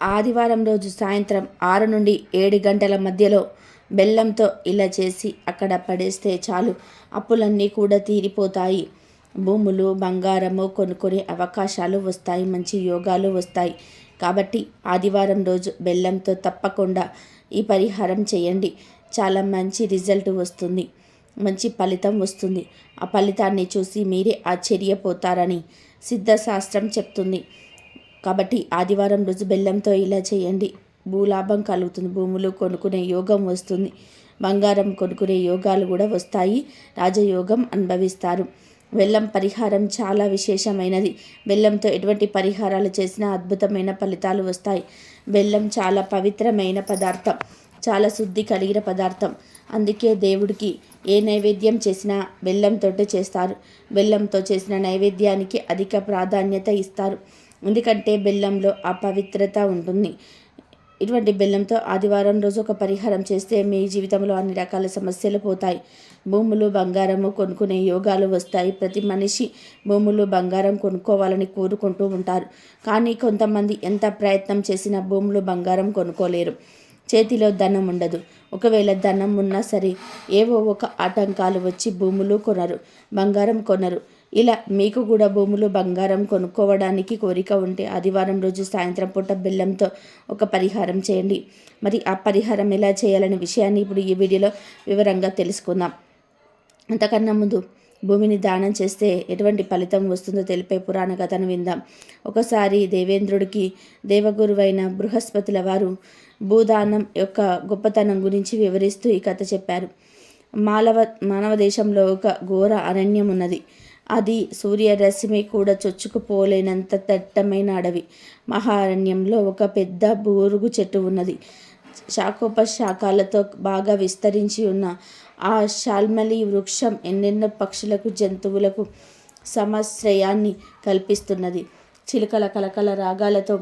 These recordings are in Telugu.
ఆదివారం రోజు సాయంత్రం 6 నుండి 7 గంటల మధ్యలో బెల్లంతో ఇలా చేసి అక్కడ పడేస్తే చాలు, అప్పులన్నీ కూడా తీరిపోతాయి. భూములు బంగారము కొనుక్కునే అవకాశాలు వస్తాయి, మంచి యోగాలు వస్తాయి. కాబట్టి ఆదివారం రోజు బెల్లంతో తప్పకుండా ఈ పరిహారం చేయండి. చాలా మంచి రిజల్ట్ వస్తుంది, మంచి ఫలితం వస్తుంది. ఆ ఫలితాన్ని చూసి మీరే ఆశ్చర్యపోతారని సిద్ధశాస్త్రం చెప్తుంది. కాబట్టి ఆదివారం రోజు బెల్లంతో ఇలా చేయండి, భూలాభం కలుగుతుంది, భూములు కొనుక్కునే యోగం వస్తుంది, బంగారం కొనుక్కునే యోగాలు కూడా వస్తాయి, రాజయోగం అనుభవిస్తారు. బెల్లం పరిహారం చాలా విశేషమైనది. బెల్లంతో ఎటువంటి పరిహారాలు చేసినా అద్భుతమైన ఫలితాలు వస్తాయి. బెల్లం చాలా పవిత్రమైన పదార్థం, చాలా శుద్ధి కలిగిన పదార్థం. అందుకే దేవుడికి ఏ నైవేద్యం చేసినా బెల్లంతో చేస్తారు. బెల్లంతో చేసిన నైవేద్యానికి అధిక ప్రాధాన్యత ఇస్తారు, ఎందుకంటే బెల్లంలో ఆ పవిత్రత ఉంటుంది. ఇటువంటి బెల్లంతో ఆదివారం రోజు ఒక పరిహారం చేస్తే మీ జీవితంలో అన్ని రకాల సమస్యలు పోతాయి. భూములు బంగారము కొనుక్కునే యోగాలు వస్తాయి. ప్రతి మనిషి భూములు బంగారం కొనుక్కోవాలని కోరుకుంటూ ఉంటారు, కానీ కొంతమంది ఎంత ప్రయత్నం చేసినా భూములు బంగారం కొనుక్కోలేరు. చేతిలో ధనం ఉండదు. ఒకవేళ ధనం ఉన్నా సరే ఏవో ఒక ఆటంకాలు వచ్చి భూములు కొనరు, బంగారం కొనరు. ఇలా మీకు కూడా భూములు బంగారం కొనుక్కోవడానికి కోరిక ఉంటే ఆదివారం రోజు సాయంత్రం పూట బెల్లంతో ఒక పరిహారం చేయండి. మరి ఆ పరిహారం ఎలా చేయాలనే విషయాన్ని ఇప్పుడు ఈ వీడియోలో వివరంగా తెలుసుకుందాం. అంతకన్నా ముందు భూమిని దానం చేస్తే ఎటువంటి ఫలితం వస్తుందో తెలిపే పురాణ కథను విందాం. ఒకసారి దేవేంద్రుడికి దేవగురువైన బృహస్పతుల వారు భూదానం యొక్క గొప్పతనం గురించి వివరిస్తూ ఈ కథ చెప్పారు. మానవ దేశంలో ఒక ఘోర అరణ్యం ఉన్నది. అది సూర్యరశ్మి కూడా చొచ్చుకుపోలేనంత దట్టమైన అడవి. మహారణ్యంలో ఒక పెద్ద బూరుగు చెట్టు ఉన్నది. శాఖోపశాఖాలతో బాగా విస్తరించి ఉన్న ఆ శాల్మలి వృక్షం ఎన్నెన్నో పక్షులకు జంతువులకు సమాశ్రయాన్ని కల్పిస్తున్నది. చిలుకల కలకల రాగాలతో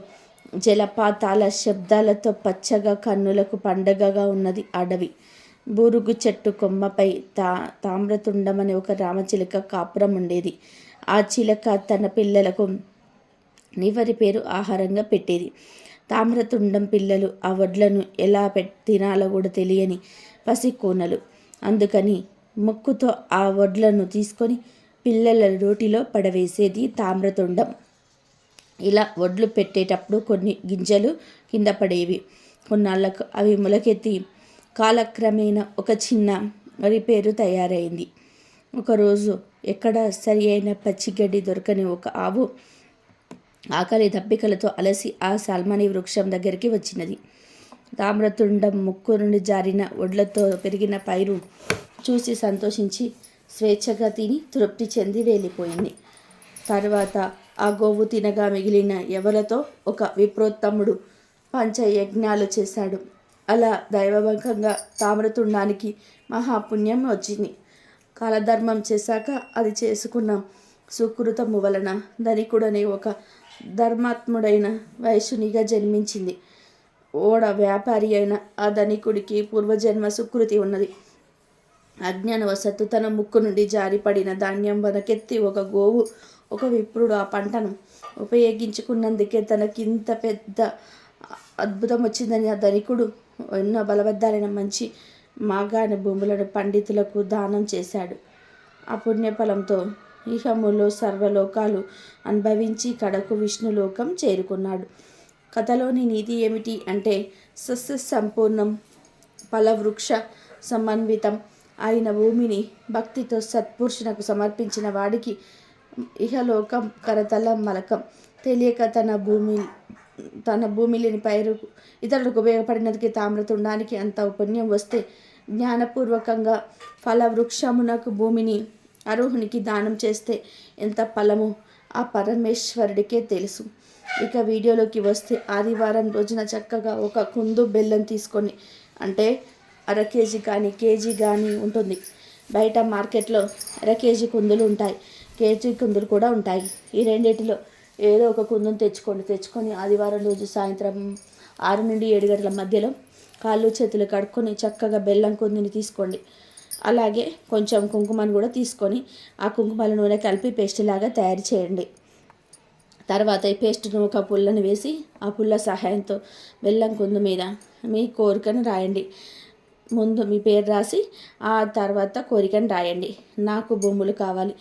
జలపాతాల శబ్దాలతో పచ్చగా కన్నులకు పండగగా ఉన్నది అడవి. బూరుగు చెట్టు కొమ్మపై తామ్రతుండం అనే ఒక రామచిలుక కాపురం ఉండేది. ఆ చిలక తన పిల్లలకు నివరి పేరు ఆహారంగా పెట్టేది. తామ్రతుండం పిల్లలు ఆ వడ్లను ఎలా తినాలో కూడా తెలియని పసికోనలు. అందుకని ముక్కుతో ఆ వడ్లను తీసుకొని పిల్లల రోటిలో పడవేసేది తామ్రతుండం. ఇలా వడ్లు పెట్టేటప్పుడు కొన్ని గింజలు కింద పడేవి. కొన్నాళ్లకు అవి మొలకెత్తి కాలక్రమేణా ఒక చిన్న వరి పేరు తయారైంది. ఒకరోజు ఎక్కడ సరి అయిన పచ్చిగడ్డి దొరకని ఒక ఆవు ఆకలి దప్పికలతో అలసి ఆ సాల్మని వృక్షం దగ్గరికి వచ్చినది. తామ్రతుండం ముక్కు నుండి జారిన వడ్లతో పెరిగిన పైరు చూసి సంతోషించి స్వేచ్ఛగా తిని తృప్తి చెంది వెళ్ళిపోయింది. తర్వాత ఆ గోవు తినగా మిగిలిన ఎవలతో ఒక విప్రోత్తముడు పంచయజ్ఞాలు చేశాడు. అలా దైవభంగంగా తామ్రతుండానికి మహాపుణ్యం వచ్చింది. కాలధర్మం చేశాక అది చేసుకున్న సుకృతము వలన ధనికుడనే ఒక ధర్మాత్ముడైన వైశ్యునిగా జన్మించింది. ఓడ వ్యాపారి అయిన ఆ ధనికుడికి పూర్వజన్మ సుకృతి ఉన్నది. అజ్ఞానవశత్తు తన ముక్కు నుండి జారిపడిన ధాన్యం వనకెత్తి ఒక గోవు, ఒక విప్రుడు ఆ పంటను ఉపయోగించుకున్నందుకే తనకింత పెద్ద అద్భుతం వచ్చిందని ఆ ధనికుడు ఎన్నో బలబద్ధాలైన మంచి మాగాణ భూములను పండితులకు దానం చేశాడు. ఆ పుణ్యఫలంతో ఇహములో సర్వలోకాలు అనుభవించి కడకు విష్ణులోకం చేరుకున్నాడు. కథలోని నీతి ఏమిటి అంటే, సస్య సంపూర్ణం ఫలవృక్ష సమన్వితం అయిన భూమిని భక్తితో సత్పురుషునకు సమర్పించిన వాడికి ఇహలోకం కరతల మలకం. తెలియక తన భూమి లేని పైరు ఇతరులకు ఉపయోగపడినందుకు తామ్రతుండానికి అంత పుణ్యం వస్తే, జ్ఞానపూర్వకంగా ఫలవృక్షమునకు భూమిని అర్హునికి దానం చేస్తే ఎంత ఫలమో ఆ పరమేశ్వరుడికే తెలుసు. ఇక వీడియోలోకి వస్తే, ఆదివారం రోజున చక్కగా ఒక కుందు బెల్లం తీసుకొని, అంటే అర కేజీ కానీ కేజీ కానీ ఉంటుంది. బయట మార్కెట్లో అర కేజీ కుందులు ఉంటాయి, కేజీ కుందులు కూడా ఉంటాయి. ఈ రెండింటిలో ఏదో ఒక కుందును తెచ్చుకొని ఆదివారం రోజు సాయంత్రం 6 నుండి 7 గంటల మధ్యలో కాళ్ళు చేతులు కడుక్కొని చక్కగా బెల్లం కుందుని తీసుకోండి. అలాగే కొంచెం కుంకుమను కూడా తీసుకొని ఆ కుంకుమల నూనె కలిపి పేస్ట్ లాగా తయారు చేయండి. తర్వాత ఈ పేస్ట్ను ఒక పుల్లను వేసి ఆ పుల్ల సహాయంతో బెల్లం కుందు మీద మీ కోరికను రాయండి. ముందు మీ పేరు రాసి ఆ తర్వాత కోరికను రాయండి. నాకు భూములు కావాలి,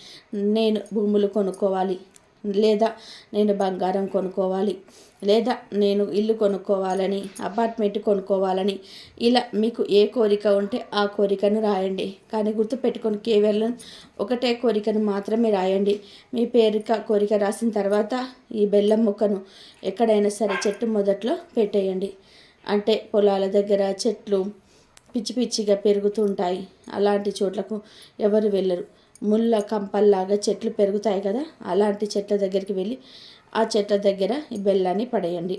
నేను భూములు కొనుక్కోవాలి, లేదా నేను బంగారం కొనుక్కోవాలి, లేదా నేను ఇల్లు కొనుక్కోవాలని, అపార్ట్మెంట్ కొనుక్కోవాలని, ఇలా మీకు ఏ కోరిక ఉంటే ఆ కోరికను రాయండి. కానీ గుర్తుపెట్టుకొని కేవలం ఒకటే కోరికను మాత్రమే రాయండి. మీ కోరిక రాసిన తర్వాత ఈ బెల్లం ముక్కను ఎక్కడైనా సరే చెట్టు మొదట్లో పెట్టేయండి. అంటే పొలాల దగ్గర చెట్లు పిచ్చి పిచ్చిగా పెరుగుతూ ఉంటాయి. అలాంటి చోట్లకు ఎవరు వెళ్ళరు. ముళ్ళ కంపల్లాగా చెట్లు పెరుగుతాయి కదా, అలాంటి చెట్ల దగ్గరికి వెళ్ళి ఆ చెట్ల దగ్గర ఈ బెల్లాన్ని పడేయండి.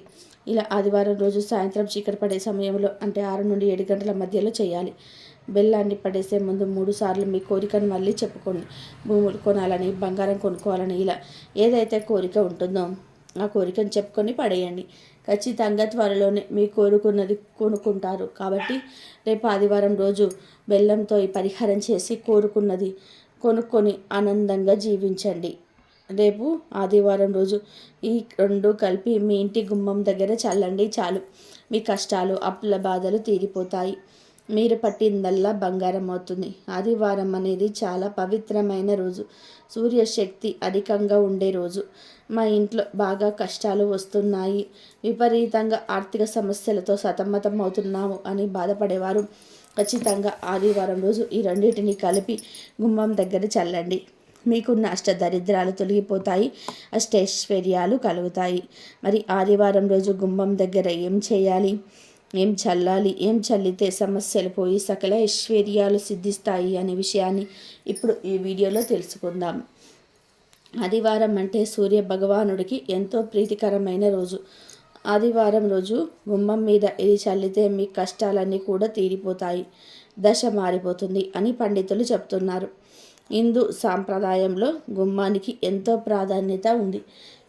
ఇలా ఆదివారం రోజు సాయంత్రం చీకటి పడే సమయంలో అంటే 6 నుండి 7 గంటల మధ్యలో చేయాలి. బెల్లాన్ని పడేసే ముందు 3 సార్లు మీ కోరికను మళ్ళీ చెప్పుకోండి. భూములు కొనాలని, బంగారం కొనుక్కోవాలని, ఇలా ఏదైతే కోరిక ఉంటుందో ఆ కోరికను చెప్పుకొని పడేయండి. ఖచ్చితంగా త్వరలోనే మీ కోరుకున్నది కొనుక్కుంటారు. కాబట్టి రేపు ఆదివారం రోజు బెల్లంతో ఈ పరిహారం చేసి కోరుకున్నది కొనుక్కొని ఆనందంగా జీవించండి. రేపు ఆదివారం రోజు ఈ 2 కలిపి మీ ఇంటి గుమ్మం దగ్గర చల్లండి. చాలు, మీ కష్టాలు అప్పుల బాధలు తీరిపోతాయి. మీరు పట్టిందల్లా బంగారం అవుతుంది. ఆదివారం అనేది చాలా పవిత్రమైన రోజు, సూర్యశక్తి అధికంగా ఉండే రోజు. మా ఇంట్లో బాగా కష్టాలు వస్తున్నాయి, విపరీతంగా ఆర్థిక సమస్యలతో సతమతం అవుతున్నాము అని బాధపడేవారు ఖచ్చితంగా ఆదివారం రోజు ఈ రెండింటిని కలిపి గుమ్మం దగ్గర చల్లండి. మీకున్న అష్టదరిద్రాలు తొలగిపోతాయి, అష్టైశ్వర్యాలు కలుగుతాయి. మరి ఆదివారం రోజు గుమ్మం దగ్గర ఏం చేయాలి, ఏం చల్లాలి, ఏం చల్లితే సమస్యలు పోయి సకల ఐశ్వర్యాలు సిద్ధిస్తాయి అనే విషయాన్ని ఇప్పుడు ఈ వీడియోలో తెలుసుకుందాం. ఆదివారం అంటే సూర్య భగవానుడికి ఎంతో ప్రీతికరమైన రోజు. ఆదివారం రోజు గుమ్మం మీద ఇది చల్లితే మీ కష్టాలన్నీ కూడా తీరిపోతాయి, దశ మారిపోతుంది అని పండితులు చెప్తున్నారు. హిందూ సాంప్రదాయంలో గుమ్మానికి ఎంతో ప్రాధాన్యత ఉంది.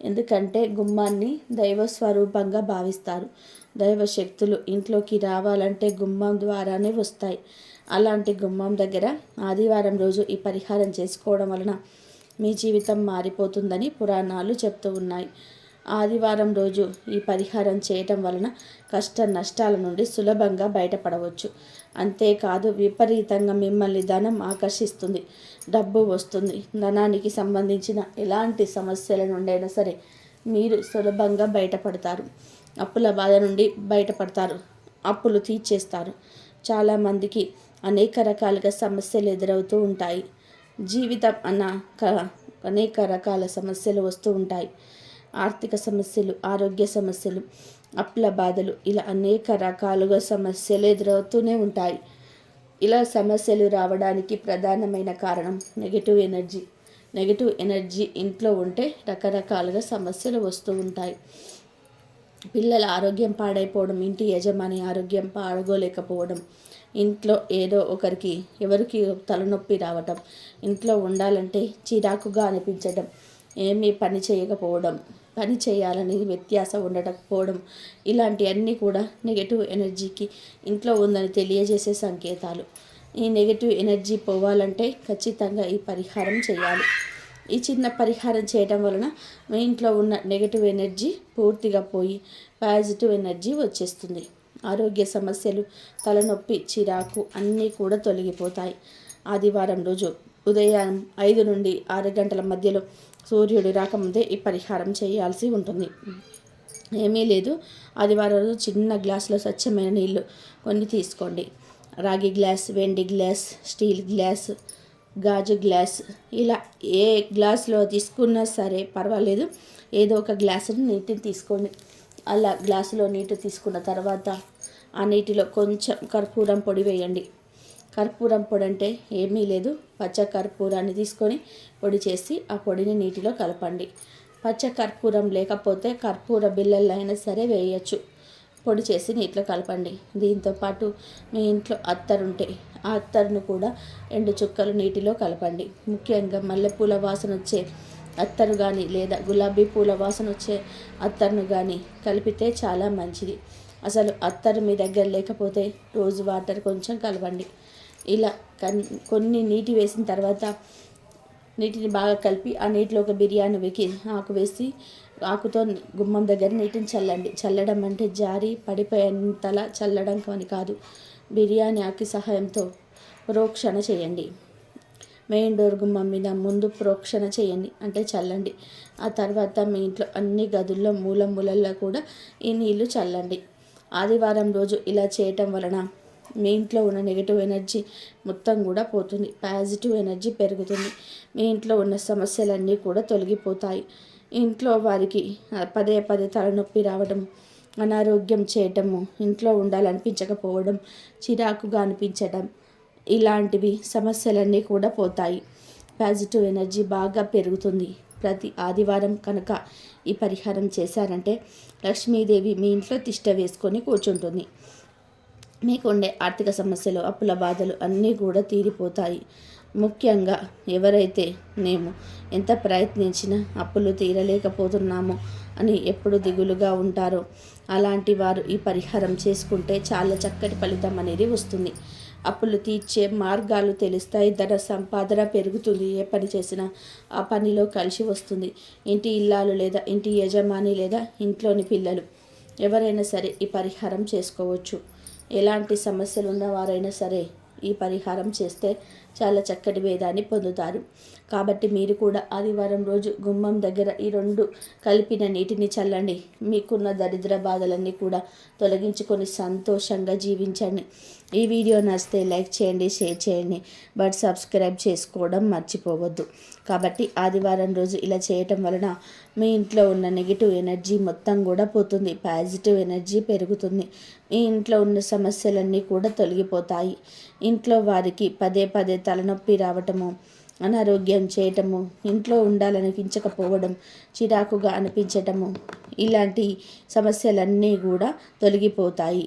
ఎందుకంటే గుమ్మాన్ని దైవ స్వరూపంగా భావిస్తారు. దైవ శక్తులు ఇంట్లోకి రావాలంటే గుమ్మం ద్వారానే వస్తాయి. అలాంటి గుమ్మం దగ్గర ఆదివారం రోజు ఈ పరిహారం చేసుకోవడం వలన మీ జీవితం మారిపోతుందని పురాణాలు చెప్తూ ఉన్నాయి. ఆదివారం రోజు ఈ పరిహారం చేయటం వలన కష్ట నష్టాల నుండి సులభంగా బయటపడవచ్చు. అంతేకాదు విపరీతంగా మిమ్మల్ని ధనం ఆకర్షిస్తుంది, డబ్బు వస్తుంది. ధనానికి సంబంధించిన ఎలాంటి సమస్యల నుండైనా సరే మీరు సులభంగా బయటపడతారు. అప్పుల బాధ నుండి బయటపడతారు, అప్పులు తీర్చేస్తారు. చాలామందికి అనేక రకాలుగా సమస్యలు ఎదురవుతూ ఉంటాయి. జీవితం అనేక రకాల సమస్యలు వస్తూ ఉంటాయి. ఆర్థిక సమస్యలు, ఆరోగ్య సమస్యలు, అప్పుల బాధలు, ఇలా అనేక రకాలుగా సమస్యలు ఎదురవుతూనే ఉంటాయి. ఇలా సమస్యలు రావడానికి ప్రధానమైన కారణం నెగిటివ్ ఎనర్జీ. నెగిటివ్ ఎనర్జీ ఇంట్లో ఉంటే రకరకాలుగా సమస్యలు వస్తూ ఉంటాయి. పిల్లల ఆరోగ్యం పాడైపోవడం, ఇంటి యజమాని ఆరోగ్యం పాడుకోలేకపోవడం, ఇంట్లో ఏదో ఎవరికి తలనొప్పి రావటం, ఇంట్లో ఉండాలంటే చిరాకుగా అనిపించడం, ఏమీ పని చేయకపోవడం, పని చేయాలని వ్యత్యాసం ఉండకపోవడం, ఇలాంటివన్నీ కూడా నెగటివ్ ఎనర్జీకి ఇంట్లో ఉందని తెలియజేసే సంకేతాలు. ఈ నెగటివ్ ఎనర్జీ పోవాలంటే ఖచ్చితంగా ఈ పరిహారం చేయాలి. ఈ చిన్న పరిహారం చేయడం వలన మీ ఇంట్లో ఉన్న నెగటివ్ ఎనర్జీ పూర్తిగా పోయి పాజిటివ్ ఎనర్జీ వచ్చేస్తుంది. ఆరోగ్య సమస్యలు, తలనొప్పి, చిరాకు అన్నీ కూడా తొలగిపోతాయి. ఆదివారం రోజు ఉదయం 5 నుండి 6 గంటల మధ్యలో సూర్యుడు రాకముందే ఈ పరిహారం చేయాల్సి ఉంటుంది. ఏమీ లేదు, ఆదివారం రోజు చిన్న గ్లాసులో స్వచ్ఛమైన నీళ్ళు కొన్ని తీసుకోండి. రాగి గ్లాస్, వెండి గ్లాస్, స్టీల్ గ్లాస్, గాజు గ్లాస్, ఇలా ఏ గ్లాసులో తీసుకున్నా సరే పర్వాలేదు. ఏదో ఒక గ్లాసుని నీటిని తీసుకోండి. అలా గ్లాసులో నీటి తీసుకున్న తర్వాత ఆ నీటిలో కొంచెం కర్పూరం పొడి వేయండి. కర్పూరం పొడి అంటే ఏమీ లేదు, పచ్చ కర్పూరాన్ని తీసుకొని పొడి చేసి ఆ పొడిని నీటిలో కలపండి. పచ్చ కర్పూరం లేకపోతే కర్పూర బిళ్ళలు అయినా సరే వేయచ్చు. పొడి చేసి నీటిలో కలపండి. దీంతోపాటు మీ ఇంట్లో అత్తరుంటే ఆ అత్తరును కూడా 2 చుక్కలు నీటిలో కలపండి. ముఖ్యంగా మల్లెపూల వాసన వచ్చే అత్తరు కానీ లేదా గులాబీ పూల వాసన వచ్చే అత్తరును కానీ కలిపితే చాలా మంచిది. అసలు అత్తరు మీ దగ్గర లేకపోతే రోజ్ వాటర్ కొంచెం కలపండి. ఇలా కొన్ని నీటి వేసిన తర్వాత నీటిని బాగా కలిపి ఆ నీటిలో ఒక బిర్యానీ ఆకు వేసి ఆకుతో గుమ్మం దగ్గర నీటిని చల్లండి. చల్లడం అంటే జారి పడిపోయేంతలా చల్లడం అని కాదు. బిర్యానీ ఆకు సహాయంతో ప్రోక్షణ చేయండి. మెయిన్ డోర్ గుమ్మం మీద ముందు ప్రోక్షణ చేయండి, అంటే చల్లండి. ఆ తర్వాత మీ ఇంట్లో అన్ని గదుల్లో మూలల్లో కూడా ఈ నీళ్లు చల్లండి. ఆదివారం రోజు ఇలా చేయటం వలన మీ ఇంట్లో ఉన్న నెగిటివ్ ఎనర్జీ మొత్తం కూడా పోతుంది, పాజిటివ్ ఎనర్జీ పెరుగుతుంది. మీ ఇంట్లో ఉన్న సమస్యలన్నీ కూడా తొలగిపోతాయి. ఇంట్లో వారికి పదే పదే తలనొప్పి రావడం, అనారోగ్యం చేయటము, ఇంట్లో ఉండాలనిపించకపోవడం, చిరాకుగా అనిపించడం, ఇలాంటివి సమస్యలన్నీ కూడా పోతాయి. పాజిటివ్ ఎనర్జీ బాగా పెరుగుతుంది. ప్రతి ఆదివారం కనుక ఈ పరిహారం చేశారంటే లక్ష్మీదేవి మీ ఇంట్లో తిష్ట వేసుకొని కూర్చుంటుంది. మీకు ఉండే ఆర్థిక సమస్యలు, అప్పుల బాధలు అన్నీ కూడా తీరిపోతాయి. ముఖ్యంగా ఎవరైతే మేము ఎంత ప్రయత్నించినా అప్పులు తీరలేకపోతున్నామో అని ఎప్పుడు దిగులుగా ఉంటారో అలాంటి వారు ఈ పరిహారం చేసుకుంటే చాలా చక్కటి ఫలితం అనేది వస్తుంది. అప్పులు తీర్చే మార్గాలు తెలుస్తాయి. ధన సంపాదన పెరుగుతుంది. ఏ పని చేసినా ఆ పనిలో కలిసి వస్తుంది. ఇంటి ఇల్లాలు లేదా ఇంటి యజమాని లేదా ఇంట్లోని పిల్లలు ఎవరైనా సరే ఈ పరిహారం చేసుకోవచ్చు. ఎలాంటి సమస్యలు ఉన్నవారైనా సరే ఈ పరిహారం చేస్తే చాలా చక్కటి భేదాన్ని పొందుతారు. కాబట్టి మీరు కూడా ఆదివారం రోజు గుమ్మం దగ్గర ఈ 2 కలిపిన నీటిని చల్లండి. మీకున్న దరిద్ర బాధలన్నీ కూడా తొలగించుకొని సంతోషంగా జీవించండి. ఈ వీడియో నచ్చితే లైక్ చేయండి, షేర్ చేయండి, బట్ సబ్స్క్రైబ్ చేసుకోవడం మర్చిపోవద్దు. కాబట్టి ఆదివారం రోజు ఇలా చేయటం వలన మీ ఇంట్లో ఉన్న నెగిటివ్ ఎనర్జీ మొత్తం కూడా పోతుంది, పాజిటివ్ ఎనర్జీ పెరుగుతుంది. మీ ఇంట్లో ఉన్న సమస్యలన్నీ కూడా తొలగిపోతాయి. ఇంట్లో వారికి పదే పదే తలనొప్పి రావటము, అనారోగ్యం చేయటము, ఇంట్లో ఉండాలనిపించకపోవడం, చిరాకుగా అనిపించటము, ఇలాంటి సమస్యలన్నీ కూడా తొలగిపోతాయి.